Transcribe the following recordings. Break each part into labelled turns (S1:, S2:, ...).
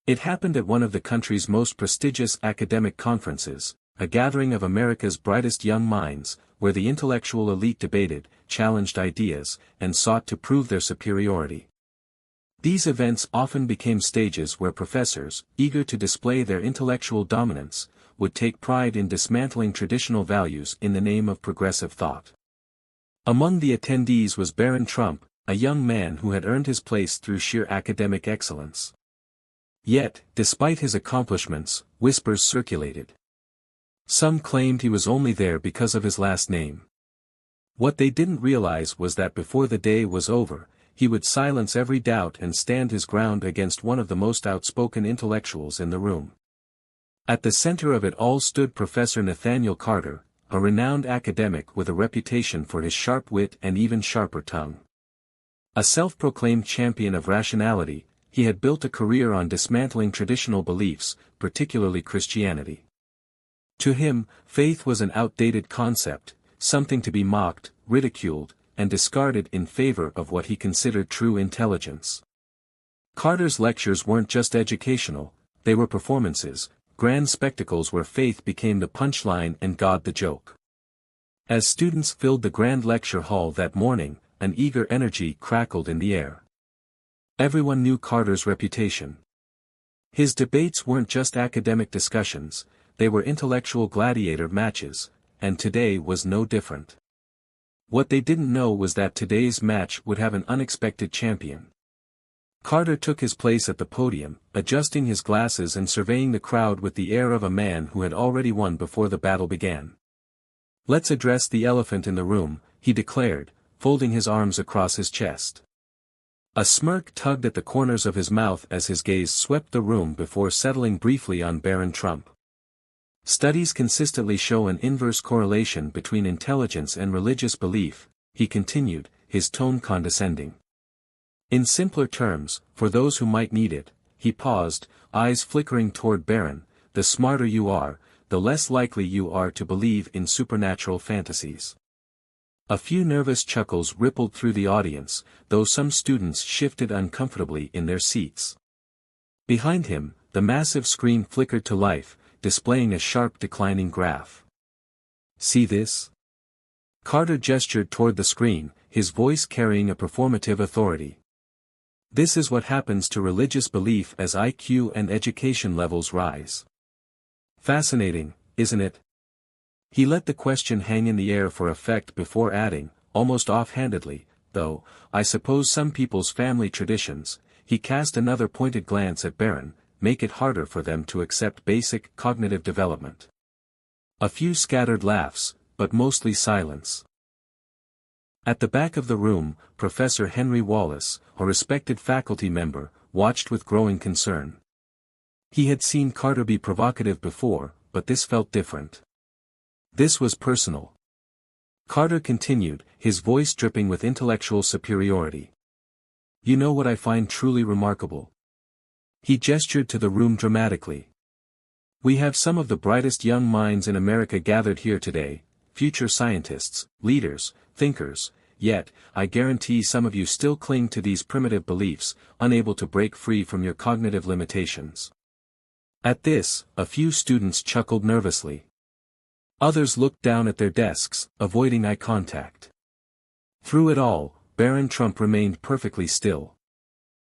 S1: It happened at one of the country's most prestigious academic conferences, a gathering of America's brightest young minds, where the intellectual elite debated, challenged ideas, and sought to prove their superiority. These events often became stages where professors, eager to display their intellectual dominance, would take pride in dismantling traditional values in the name of progressive thought. Among the attendees was Barron Trump, a young man who had earned his place through sheer academic excellence. Yet, despite his accomplishments, whispers circulated. Some claimed he was only there because of his last name. What they didn't realize was that before the day was over, he would silence every doubt and stand his ground against one of the most outspoken intellectuals in the room. At the center of it all stood Professor Nathaniel Carter, a renowned academic with a reputation for his sharp wit and even sharper tongue. A self-proclaimed champion of rationality, he had built a career on dismantling traditional beliefs, particularly Christianity. To him, faith was an outdated concept, something to be mocked, ridiculed, and discarded in favor of what he considered true intelligence. Carter's lectures weren't just educational, they were performances, grand spectacles where faith became the punchline and God the joke. As students filled the grand lecture hall that morning, an eager energy crackled in the air. Everyone knew Carter's reputation. His debates weren't just academic discussions, they were intellectual gladiator matches, and today was no different. What they didn't know was that today's match would have an unexpected champion. Carter took his place at the podium, adjusting his glasses and surveying the crowd with the air of a man who had already won before the battle began. "Let's address the elephant in the room," he declared, folding his arms across his chest. A smirk tugged at the corners of his mouth as his gaze swept the room before settling briefly on Barron Trump. "Studies consistently show an inverse correlation between intelligence and religious belief," he continued, his tone condescending. "In simpler terms, for those who might need it," he paused, eyes flickering toward Barron, "the smarter you are, the less likely you are to believe in supernatural fantasies." A few nervous chuckles rippled through the audience, though some students shifted uncomfortably in their seats. Behind him, the massive screen flickered to life, displaying a sharp declining graph. "See this?" Carter gestured toward the screen, his voice carrying a performative authority. "This is what happens to religious belief as IQ and education levels rise. Fascinating, isn't it?" He let the question hang in the air for effect before adding, almost offhandedly, "Though, I suppose some people's family traditions," he cast another pointed glance at Barron, "make it harder for them to accept basic cognitive development." A few scattered laughs, but mostly silence. At the back of the room, Professor Henry Wallace, a respected faculty member, watched with growing concern. He had seen Carter be provocative before, but this felt different. This was personal. Carter continued, his voice dripping with intellectual superiority. "You know what I find truly remarkable?" He gestured to the room dramatically. "We have some of the brightest young minds in America gathered here today, future scientists, leaders, thinkers, yet, I guarantee some of you still cling to these primitive beliefs, unable to break free from your cognitive limitations." At this, a few students chuckled nervously. Others looked down at their desks, avoiding eye contact. Through it all, Barron Trump remained perfectly still.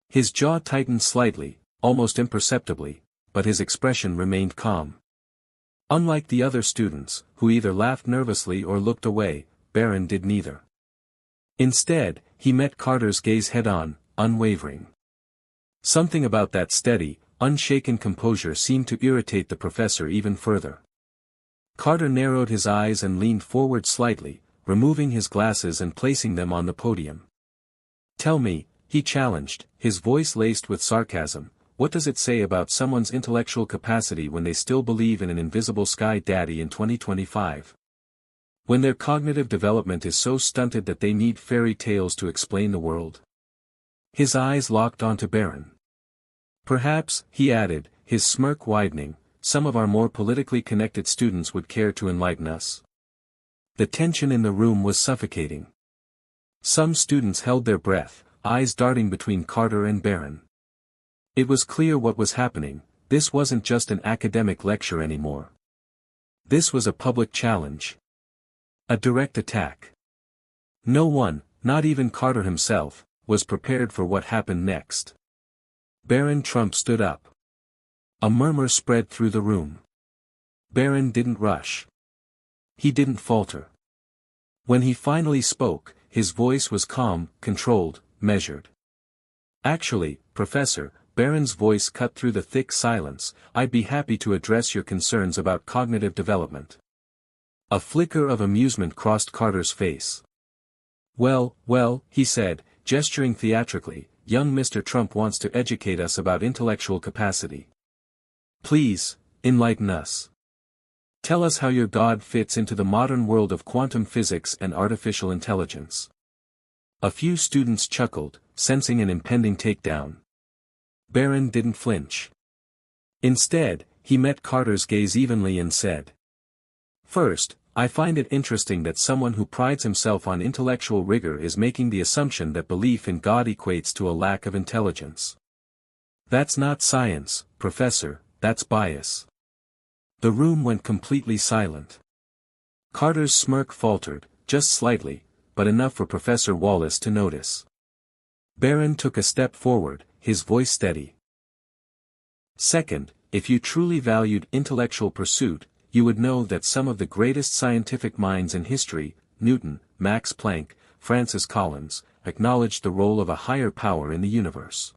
S1: His jaw tightened slightly, almost imperceptibly, but his expression remained calm. Unlike the other students, who either laughed nervously or looked away, Barron did neither. Instead, he met Carter's gaze head-on, unwavering. Something about that steady, unshaken composure seemed to irritate the professor even further. Carter narrowed his eyes and leaned forward slightly, removing his glasses and placing them on the podium. "Tell me," he challenged, his voice laced with sarcasm, "what does it say about someone's intellectual capacity when they still believe in an invisible sky daddy in 2025? When their cognitive development is so stunted that they need fairy tales to explain the world?" His eyes locked onto Barron. "Perhaps," he added, his smirk widening, "some of our more politically connected students would care to enlighten us." The tension in the room was suffocating. Some students held their breath, eyes darting between Carter and Barron. It was clear what was happening. This wasn't just an academic lecture anymore. This was a public challenge. A direct attack. No one, not even Carter himself, was prepared for what happened next. Barron Trump stood up. A murmur spread through the room. Barron didn't rush. He didn't falter. When he finally spoke, his voice was calm, controlled, measured. "Actually, Professor," Barron's voice cut through the thick silence, "I'd be happy to address your concerns about cognitive development." A flicker of amusement crossed Carter's face. Well, he said, gesturing theatrically, "young Mr. Trump wants to educate us about intellectual capacity. Please, enlighten us. Tell us how your God fits into the modern world of quantum physics and artificial intelligence." A few students chuckled, sensing an impending takedown. Barron didn't flinch. Instead, he met Carter's gaze evenly and said, "First, I find it interesting that someone who prides himself on intellectual rigor is making the assumption that belief in God equates to a lack of intelligence. That's not science, Professor, that's bias." The room went completely silent. Carter's smirk faltered, just slightly, but enough for Professor Wallace to notice. Barron took a step forward, his voice steady. "Second, if you truly valued intellectual pursuit, you would know that some of the greatest scientific minds in history, Newton, Max Planck, Francis Collins, acknowledged the role of a higher power in the universe."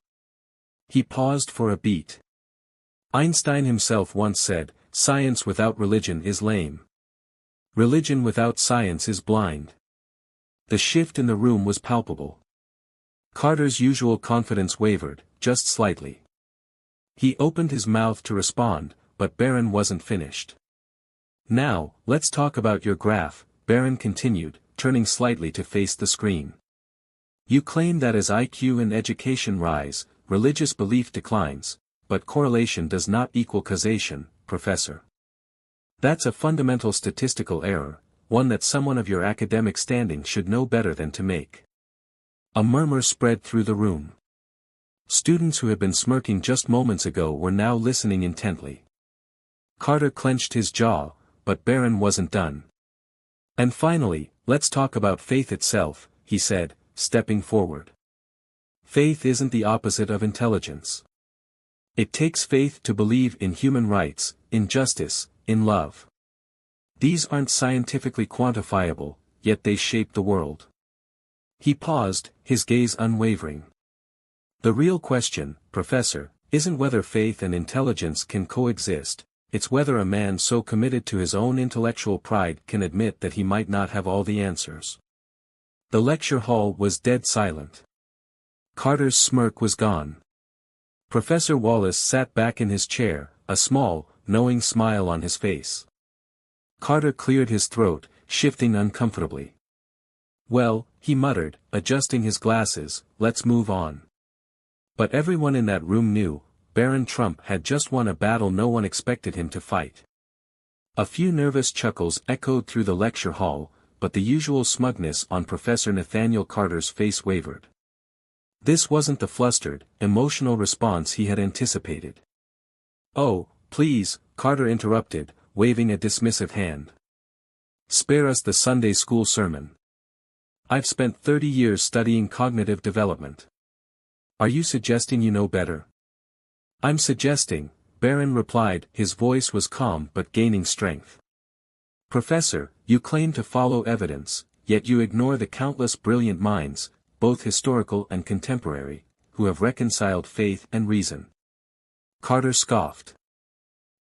S1: He paused for a beat. Einstein himself once said, "Science without religion is lame. Religion without science is blind." The shift in the room was palpable. Carter's usual confidence wavered, just slightly. He opened his mouth to respond, but Barron wasn't finished. "Now, let's talk about your graph," Barron continued, turning slightly to face the screen. "You claim that as IQ and education rise, religious belief declines, but correlation does not equal causation, Professor. That's a fundamental statistical error, one that someone of your academic standing should know better than to make." A murmur spread through the room. Students who had been smirking just moments ago were now listening intently. Carter clenched his jaw, but Barron wasn't done. "And finally, let's talk about faith itself," he said, stepping forward. "Faith isn't the opposite of intelligence. It takes faith to believe in human rights, in justice, in love. These aren't scientifically quantifiable, yet they shape the world." He paused, his gaze unwavering. "The real question, Professor, isn't whether faith and intelligence can coexist, it's whether a man so committed to his own intellectual pride can admit that he might not have all the answers." The lecture hall was dead silent. Carter's smirk was gone. Professor Wallace sat back in his chair, a small, knowing smile on his face. Carter cleared his throat, shifting uncomfortably. "Well," he muttered, adjusting his glasses, "let's move on." But everyone in that room knew, Barron Trump had just won a battle no one expected him to fight. A few nervous chuckles echoed through the lecture hall, but the usual smugness on Professor Nathaniel Carter's face wavered. This wasn't the flustered, emotional response he had anticipated. "Oh, please," Carter interrupted, waving a dismissive hand. "Spare us the Sunday school sermon. I've spent 30 years studying cognitive development. Are you suggesting you know better?" "I'm suggesting," Barron replied, his voice was calm but gaining strength. "Professor, you claim to follow evidence, yet you ignore the countless brilliant minds, both historical and contemporary, who have reconciled faith and reason." Carter scoffed.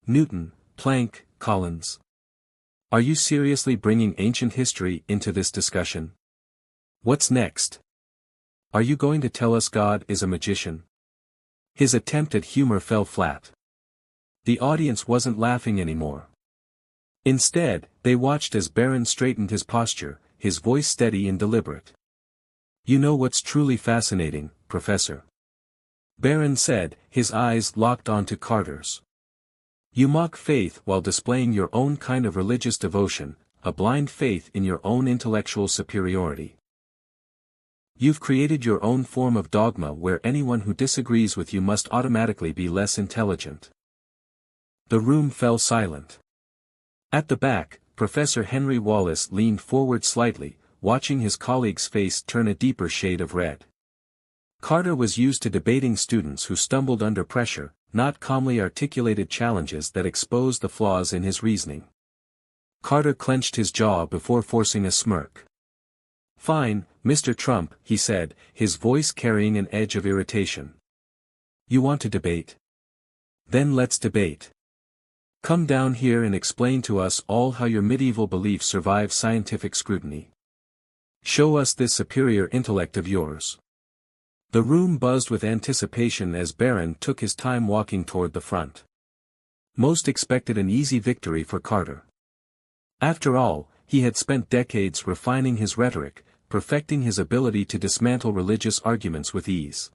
S1: "Newton, Planck, Collins. Are you seriously bringing ancient history into this discussion? What's next? Are you going to tell us God is a magician?" His attempt at humor fell flat. The audience wasn't laughing anymore. Instead, they watched as Barron straightened his posture, his voice steady and deliberate. "You know what's truly fascinating, Professor?" Barron said, his eyes locked onto Carter's. "You mock faith while displaying your own kind of religious devotion, a blind faith in your own intellectual superiority. You've created your own form of dogma where anyone who disagrees with you must automatically be less intelligent. The room fell silent. At the back, Professor Henry Wallace leaned forward slightly, watching his colleague's face turn a deeper shade of red. Carter was used to debating students who stumbled under pressure, not calmly articulated challenges that exposed the flaws in his reasoning. Carter clenched his jaw before forcing a smirk. "Fine, Mr. Trump," he said, his voice carrying an edge of irritation. "You want to debate? Then let's debate. Come down here and explain to us all how your medieval beliefs survive scientific scrutiny. Show us this superior intellect of yours." The room buzzed with anticipation as Barron took his time walking toward the front. Most expected an easy victory for Carter. After all, he had spent decades refining his rhetoric, perfecting his ability to dismantle religious arguments with ease.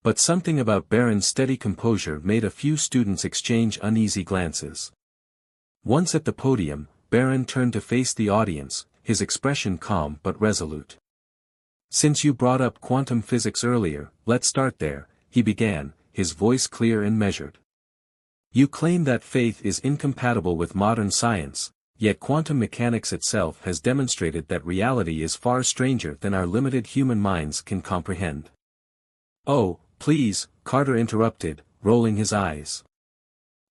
S1: But something about Barron's steady composure made a few students exchange uneasy glances. Once at the podium, Barron turned to face the audience, his expression calm but resolute. "Since you brought up quantum physics earlier, let's start there," he began, his voice clear and measured. "You claim that faith is incompatible with modern science, yet quantum mechanics itself has demonstrated that reality is far stranger than our limited human minds can comprehend." "Oh, please," Carter interrupted, rolling his eyes.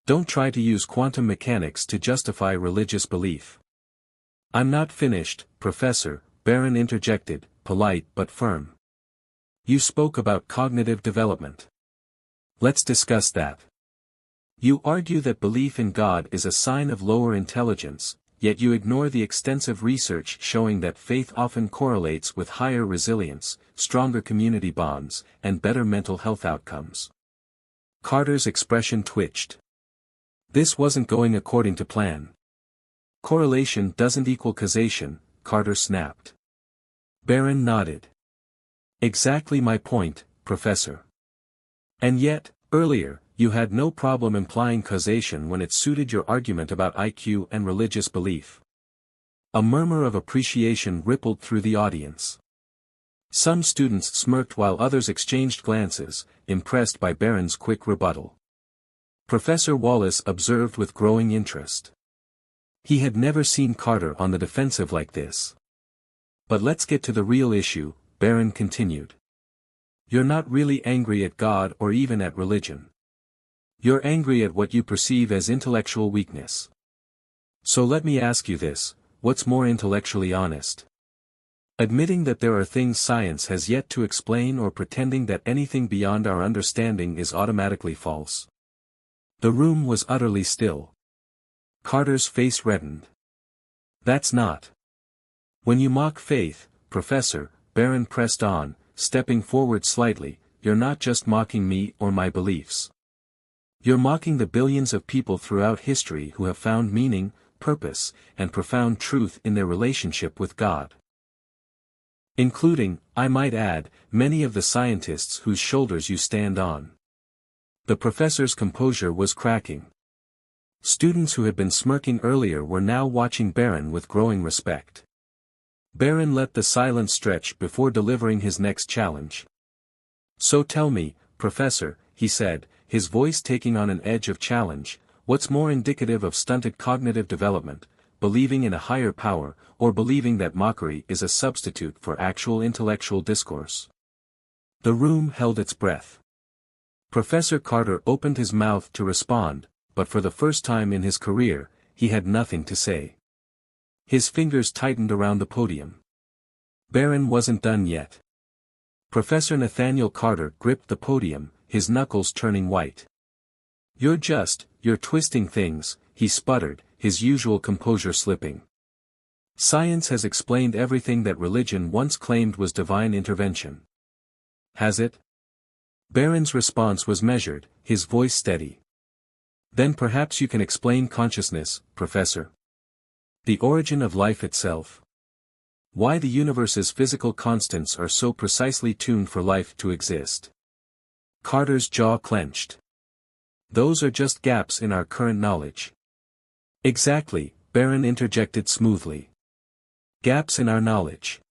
S1: "Don't try to use quantum mechanics to justify religious belief." "I'm not finished, Professor," Barron interjected, polite but firm. "You spoke about cognitive development. Let's discuss that. You argue that belief in God is a sign of lower intelligence, yet you ignore the extensive research showing that faith often correlates with higher resilience, stronger community bonds, and better mental health outcomes." Carter's expression twitched. This wasn't going according to plan. "Correlation doesn't equal causation," Carter snapped. Barron nodded. "Exactly my point, Professor. And yet, earlier, you had no problem implying causation when it suited your argument about IQ and religious belief." A murmur of appreciation rippled through the audience. Some students smirked while others exchanged glances, impressed by Barron's quick rebuttal. Professor Wallace observed with growing interest. He had never seen Carter on the defensive like this. "But let's get to the real issue," Barron continued. "You're not really angry at God or even at religion. You're angry at what you perceive as intellectual weakness. So let me ask you this, what's more intellectually honest? Admitting that there are things science has yet to explain, or pretending that anything beyond our understanding is automatically false?" The room was utterly still. Carter's face reddened. "That's not. When you mock faith, Professor," Barron pressed on, stepping forward slightly, "you're not just mocking me or my beliefs. You're mocking the billions of people throughout history who have found meaning, purpose, and profound truth in their relationship with God. Including, I might add, many of the scientists whose shoulders you stand on." The professor's composure was cracking. Students who had been smirking earlier were now watching Barron with growing respect. Barron let the silence stretch before delivering his next challenge. "So tell me, Professor," he said, his voice taking on an edge of challenge, "what's more indicative of stunted cognitive development, believing in a higher power, or believing that mockery is a substitute for actual intellectual discourse?" The room held its breath. Professor Carter opened his mouth to respond, but for the first time in his career, he had nothing to say. His fingers tightened around the podium. Barron wasn't done yet. Professor Nathaniel Carter gripped the podium, his knuckles turning white. You're twisting things," he sputtered, his usual composure slipping. "Science has explained everything that religion once claimed was divine intervention. Has it?" Barron's response was measured, his voice steady. "Then perhaps you can explain consciousness, Professor. The origin of life itself. Why the universe's physical constants are so precisely tuned for life to exist." Carter's jaw clenched. "Those are just gaps in our current knowledge." "Exactly," Barron interjected smoothly. "Gaps in our knowledge.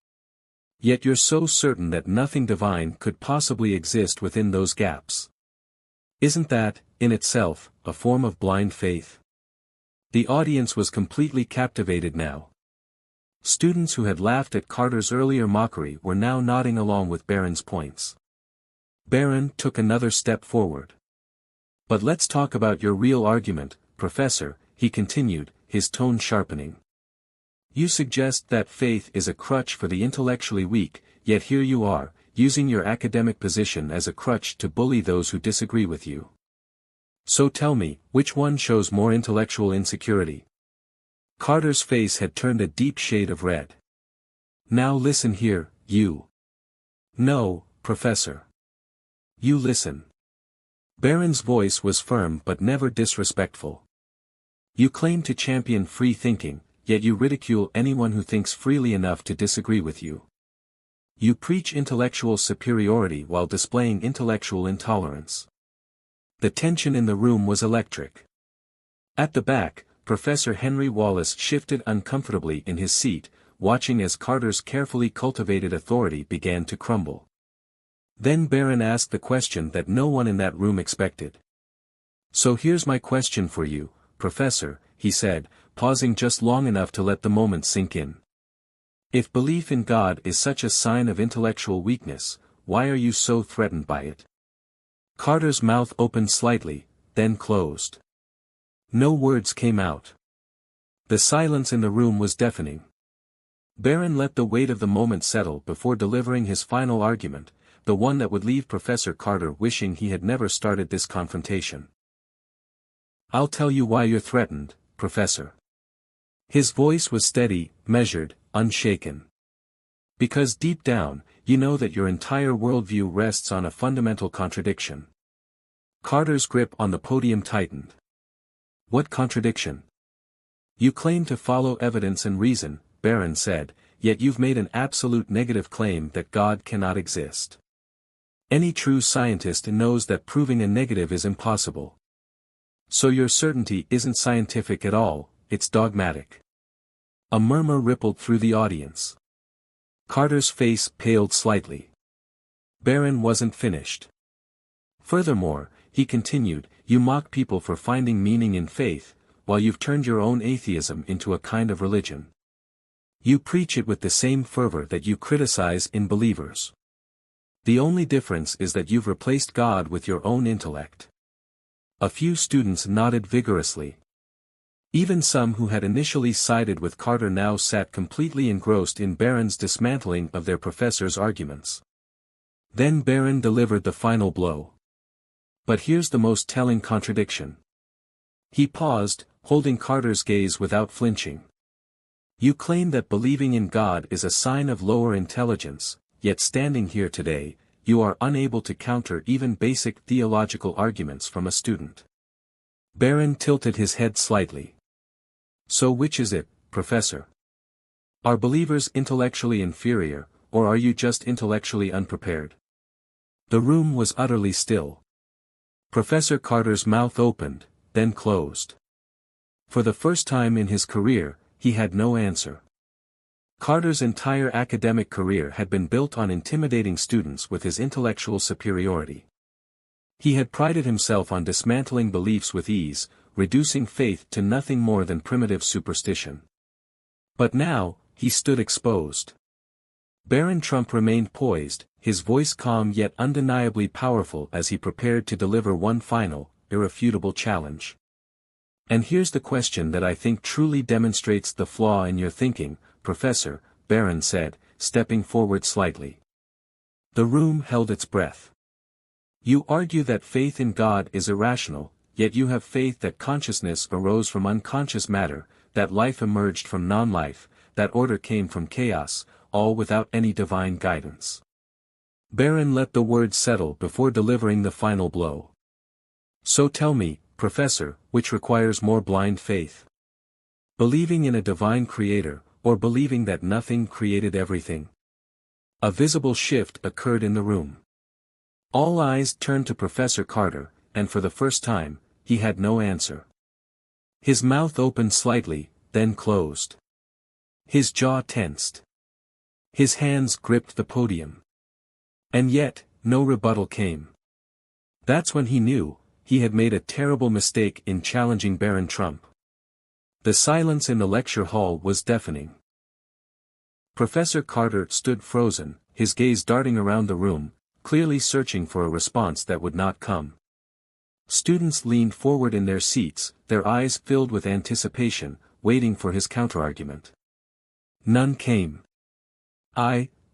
S1: Yet you're so certain that nothing divine could possibly exist within those gaps. Isn't that, in itself, a form of blind faith? The audience was completely captivated now. Students who had laughed at Carter's earlier mockery were now nodding along with Barron's points. Barron took another step forward. But let's talk about your real argument, Professor, he continued, his tone sharpening. You suggest that faith is a crutch for the intellectually weak, yet here you are, using your academic position as a crutch to bully those who disagree with you. So tell me, which one shows more intellectual insecurity? Carter's face had turned a deep shade of red. Now listen here, you. No, Professor. You listen. Barron's voice was firm but never disrespectful. You claim to champion free thinking, yet you ridicule anyone who thinks freely enough to disagree with you. You preach intellectual superiority while displaying intellectual intolerance. The tension in the room was electric. At the back, Professor Henry Wallace shifted uncomfortably in his seat, watching as Carter's carefully cultivated authority began to crumble. Then Barron asked the question that no one in that room expected. So here's my question for you, Professor, he said, pausing just long enough to let the moment sink in. If belief in God is such a sign of intellectual weakness, why are you so threatened by it? Carter's mouth opened slightly, then closed. No words came out. The silence in the room was deafening. Barron let the weight of the moment settle before delivering his final argument, the one that would leave Professor Carter wishing he had never started this confrontation. I'll tell you why you're threatened, Professor. His voice was steady, measured, unshaken. Because deep down, you know that your entire worldview rests on a fundamental contradiction. Carter's grip on the podium tightened. What contradiction? You claim to follow evidence and reason, Barron said, yet you've made an absolute negative claim that God cannot exist. Any true scientist knows that proving a negative is impossible. So your certainty isn't scientific at all, it's dogmatic. A murmur rippled through the audience. Carter's face paled slightly. Barron wasn't finished. Furthermore, he continued, you mock people for finding meaning in faith, while you've turned your own atheism into a kind of religion. You preach it with the same fervor that you criticize in believers. The only difference is that you've replaced God with your own intellect. A few students nodded vigorously. Even some who had initially sided with Carter now sat completely engrossed in Barron's dismantling of their professor's arguments. Then Barron delivered the final blow. But here's the most telling contradiction. He paused, holding Carter's gaze without flinching. You claim that believing in God is a sign of lower intelligence, yet standing here today, you are unable to counter even basic theological arguments from a student. Barron tilted his head slightly. So which is it, Professor? Are believers intellectually inferior, or are you just intellectually unprepared? The room was utterly still. Professor Carter's mouth opened, then closed. For the first time in his career, he had no answer. Carter's entire academic career had been built on intimidating students with his intellectual superiority. He had prided himself on dismantling beliefs with ease, reducing faith to nothing more than primitive superstition. But now, he stood exposed. Barron Trump remained poised, his voice calm yet undeniably powerful as he prepared to deliver one final, irrefutable challenge. And here's the question that I think truly demonstrates the flaw in your thinking, Professor, Barron said, stepping forward slightly. The room held its breath. You argue that faith in God is irrational, yet you have faith that consciousness arose from unconscious matter, that life emerged from non-life, that order came from chaos, all without any divine guidance. Barron let the words settle before delivering the final blow. So tell me, Professor, which requires more blind faith? Believing in a divine creator, or believing that nothing created everything? A visible shift occurred in the room. All eyes turned to Professor Carter, and for the first time, he had no answer. His mouth opened slightly, then closed. His jaw tensed. His hands gripped the podium. And yet, no rebuttal came. That's when he knew, he had made a terrible mistake in challenging Barron Trump. The silence in the lecture hall was deafening. Professor Carter stood frozen, his gaze darting around the room, clearly searching for a response that would not come. Students leaned forward in their seats, their eyes filled with anticipation, waiting for his counterargument. None came.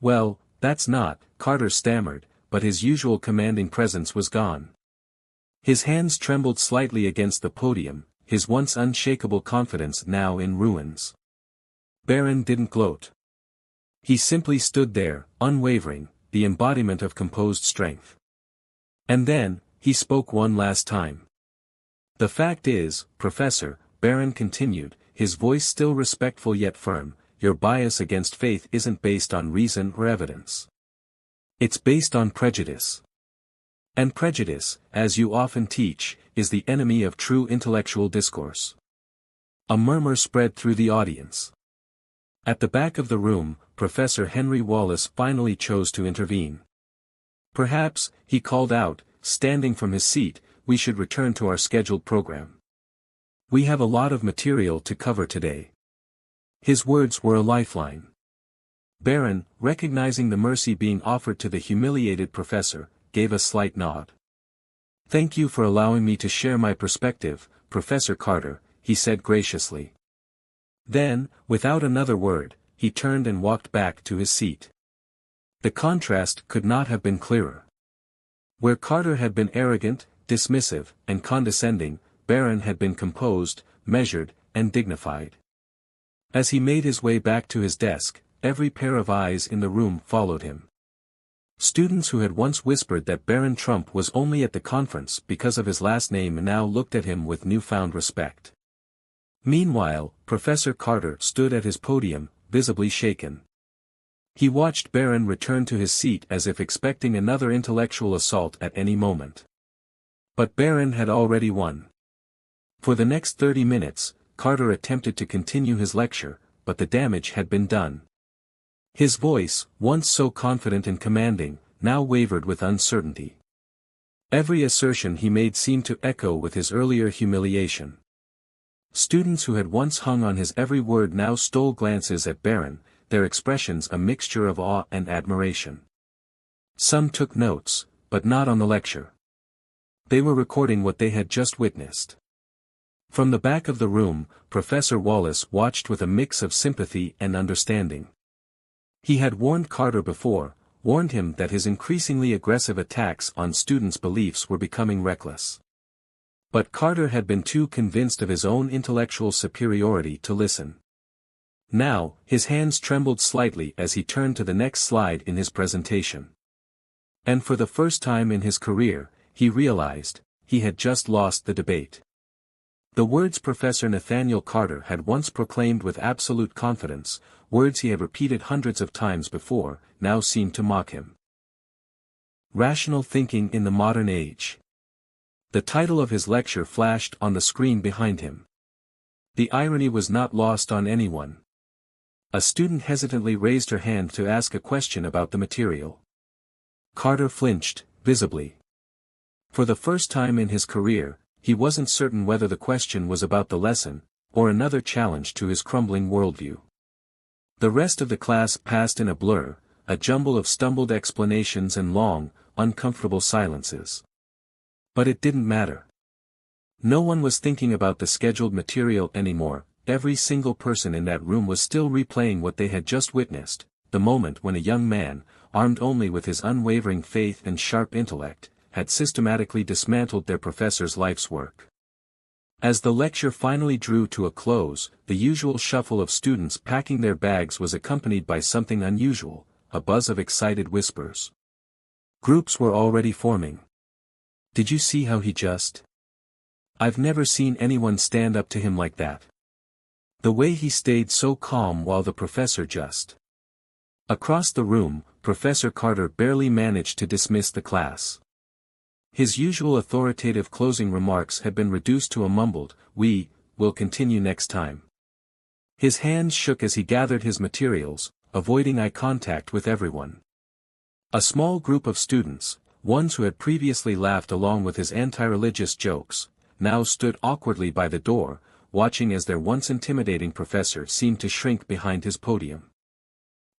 S1: Well, that's not, Carter stammered, but his usual commanding presence was gone. His hands trembled slightly against the podium, his once unshakable confidence now in ruins. Barron didn't gloat. He simply stood there, unwavering, the embodiment of composed strength. And then, he spoke one last time. The fact is, Professor, Barron continued, his voice still respectful yet firm, your bias against faith isn't based on reason or evidence. It's based on prejudice. And prejudice, as you often teach, is the enemy of true intellectual discourse. A murmur spread through the audience. At the back of the room, Professor Henry Wallace finally chose to intervene. Perhaps, he called out, standing from his seat, we should return to our scheduled program. We have a lot of material to cover today. His words were a lifeline. Barron, recognizing the mercy being offered to the humiliated professor, gave a slight nod. Thank you for allowing me to share my perspective, Professor Carter, he said graciously. Then, without another word, he turned and walked back to his seat. The contrast could not have been clearer. Where Carter had been arrogant, dismissive, and condescending, Barron had been composed, measured, and dignified. As he made his way back to his desk, every pair of eyes in the room followed him. Students who had once whispered that Barron Trump was only at the conference because of his last name now looked at him with newfound respect. Meanwhile, Professor Carter stood at his podium, visibly shaken. He watched Barron return to his seat as if expecting another intellectual assault at any moment. But Barron had already won. For the next 30 minutes, Carter attempted to continue his lecture, but the damage had been done. His voice, once so confident and commanding, now wavered with uncertainty. Every assertion he made seemed to echo with his earlier humiliation. Students who had once hung on his every word now stole glances at Barron, their expressions a mixture of awe and admiration. Some took notes, but not on the lecture. They were recording what they had just witnessed. From the back of the room, Professor Wallace watched with a mix of sympathy and understanding. He had warned Carter before, warned him that his increasingly aggressive attacks on students' beliefs were becoming reckless. But Carter had been too convinced of his own intellectual superiority to listen. Now, his hands trembled slightly as he turned to the next slide in his presentation. And for the first time in his career, he realized, he had just lost the debate. The words Professor Nathaniel Carter had once proclaimed with absolute confidence, words he had repeated hundreds of times before, now seemed to mock him. Rational Thinking in the Modern Age. The title of his lecture flashed on the screen behind him. The irony was not lost on anyone. A student hesitantly raised her hand to ask a question about the material. Carter flinched, visibly. For the first time in his career, he wasn't certain whether the question was about the lesson, or another challenge to his crumbling worldview. The rest of the class passed in a blur, a jumble of stumbled explanations and long, uncomfortable silences. But it didn't matter. No one was thinking about the scheduled material anymore. Every single person in that room was still replaying what they had just witnessed, the moment when a young man, armed only with his unwavering faith and sharp intellect, had systematically dismantled their professor's life's work. As the lecture finally drew to a close, the usual shuffle of students packing their bags was accompanied by something unusual, a buzz of excited whispers. Groups were already forming. Did you see how he just? I've never seen anyone stand up to him like that. The way he stayed so calm while the professor just. Across the room, Professor Carter barely managed to dismiss the class. His usual authoritative closing remarks had been reduced to a mumbled, "We will continue next time." His hands shook as he gathered his materials, avoiding eye contact with everyone. A small group of students, ones who had previously laughed along with his anti-religious jokes, now stood awkwardly by the door, watching as their once intimidating professor seemed to shrink behind his podium.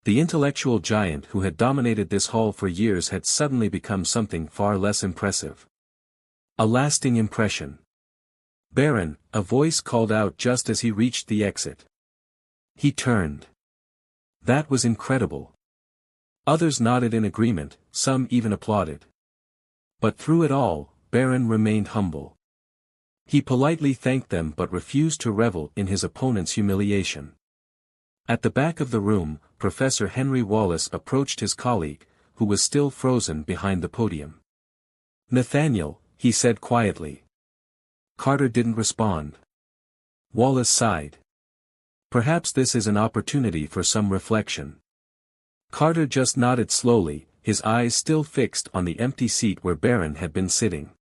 S1: The intellectual giant who had dominated this hall for years had suddenly become something far less impressive. A lasting impression. "Barron," a voice called out just as he reached the exit. He turned. That was incredible. Others nodded in agreement, some even applauded. But through it all, Barron remained humble. He politely thanked them but refused to revel in his opponent's humiliation. At the back of the room, Professor Henry Wallace approached his colleague, who was still frozen behind the podium. "Nathaniel," he said quietly. Carter didn't respond. Wallace sighed. "Perhaps this is an opportunity for some reflection." Carter just nodded slowly, his eyes still fixed on the empty seat where Barron had been sitting.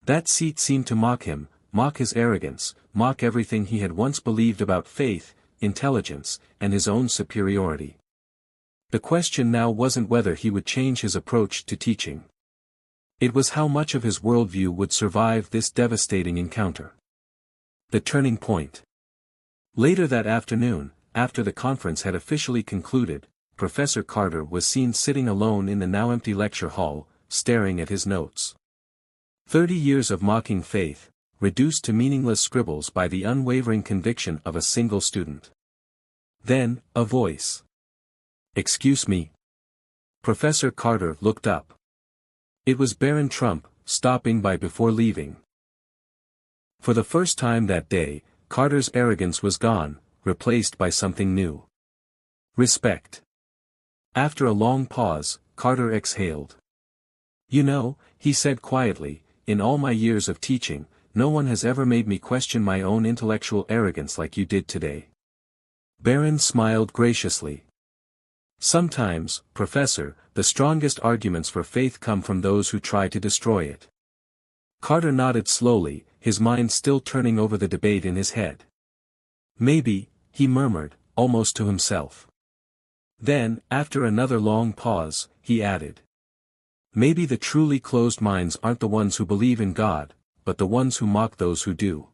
S1: That seat seemed to mock him, mock his arrogance, mock everything he had once believed about faith, intelligence, and his own superiority. The question now wasn't whether he would change his approach to teaching. It was how much of his worldview would survive this devastating encounter. The turning point. Later that afternoon, after the conference had officially concluded, Professor Carter was seen sitting alone in the now empty lecture hall, staring at his notes. 30 years of mocking faith, reduced to meaningless scribbles by the unwavering conviction of a single student. Then, a voice. "Excuse me." Professor Carter looked up. It was Barron Trump, stopping by before leaving. For the first time that day, Carter's arrogance was gone, replaced by something new. Respect. After a long pause, Carter exhaled. "You know," he said quietly, "in all my years of teaching, no one has ever made me question my own intellectual arrogance like you did today." Barron smiled graciously. "Sometimes, Professor, the strongest arguments for faith come from those who try to destroy it." Carter nodded slowly, his mind still turning over the debate in his head. "Maybe," he murmured, almost to himself. Then, after another long pause, he added. "Maybe the truly closed minds aren't the ones who believe in God, but the ones who mock those who do."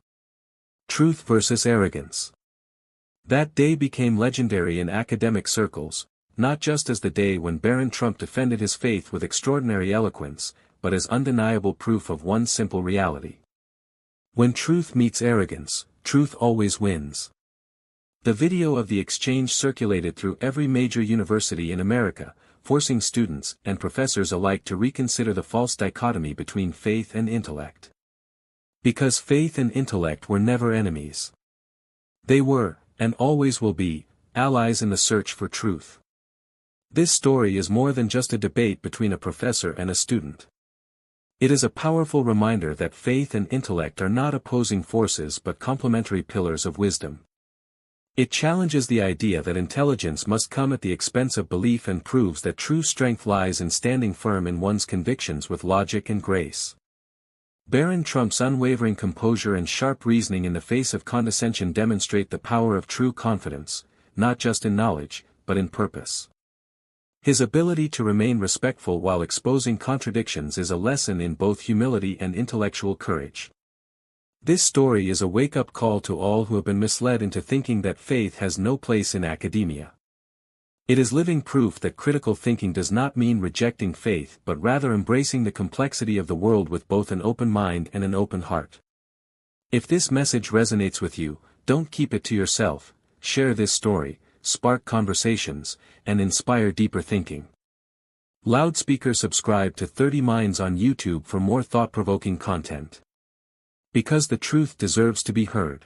S1: Truth versus arrogance. That day became legendary in academic circles, not just as the day when Barron Trump defended his faith with extraordinary eloquence, but as undeniable proof of one simple reality. When truth meets arrogance, truth always wins. The video of the exchange circulated through every major university in America, forcing students and professors alike to reconsider the false dichotomy between faith and intellect. Because faith and intellect were never enemies. They were, and always will be, allies in the search for truth. This story is more than just a debate between a professor and a student. It is a powerful reminder that faith and intellect are not opposing forces but complementary pillars of wisdom. It challenges the idea that intelligence must come at the expense of belief and proves that true strength lies in standing firm in one's convictions with logic and grace. Barron Trump's unwavering composure and sharp reasoning in the face of condescension demonstrate the power of true confidence, not just in knowledge, but in purpose. His ability to remain respectful while exposing contradictions is a lesson in both humility and intellectual courage. This story is a wake-up call to all who have been misled into thinking that faith has no place in academia. It is living proof that critical thinking does not mean rejecting faith but rather embracing the complexity of the world with both an open mind and an open heart. If this message resonates with you, don't keep it to yourself, share this story, spark conversations, and inspire deeper thinking. Loudspeaker subscribe to 30 Minds on YouTube for more thought-provoking content. Because the truth deserves to be heard.